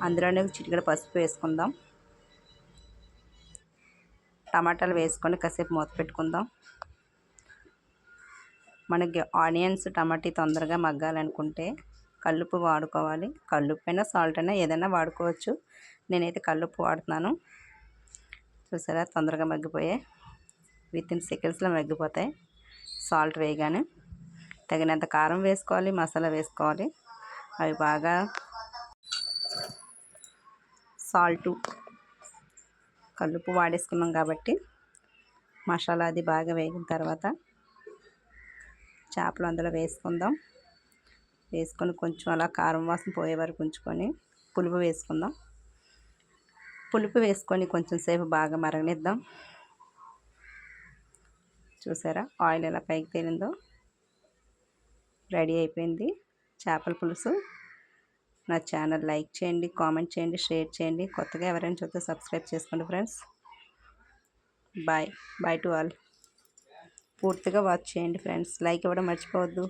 అందులోనే చిటికెడు పసుపు వేసుకుందాం. టమాటాలు వేసుకొని కాసేపు మూత పెట్టుకుందాం. మనకి ఆనియన్స్ టమాటీ తొందరగా మగ్గాలనుకుంటే కల్లుప్పు వాడుకోవాలి. కల్లుప్పు అయినా సాల్ట్ అయినా ఏదైనా వాడుకోవచ్చు. నేనైతే కల్లుప్పు వాడుతున్నాను. చూసారా తొందరగా మగ్గిపోయాయి. వితిన్ సెకండ్స్లో మగ్గిపోతాయి. సాల్ట్ వేయగానే తగినంత కారం వేసుకోవాలి, మసాలా వేసుకోవాలి. అవి బాగా సాల్టు కల్లుప్పు వాడేసుకున్నాం కాబట్టి మసాలా అది బాగా వేగిన తర్వాత చేపలు అందులో వేసుకుందాం. వేసుకొని కొంచెం అలా కారం వాసన పోయే వరకు ఉంచుకొని పులుపు వేసుకుందాం. పులుపు వేసుకొని కొంచెం సేపు బాగా మరగనిద్దాం. చూసారా ఆయిల్ ఎలా పైకి తేలిందో. రెడీ అయిపోయింది చేపల పులుసు. నా ఛానల్ లైక్ చేయండి, కామెంట్ చేయండి, షేర్ చేయండి. కొత్తగా ఎవరైనా చూస్తే సబ్స్క్రైబ్ చేసుకోండి ఫ్రెండ్స్. Bye to all. పూర్తిగా వాచ్ చేయండి ఫ్రెండ్స్. లైక్ ఇవ్వడం మర్చిపోవద్దు.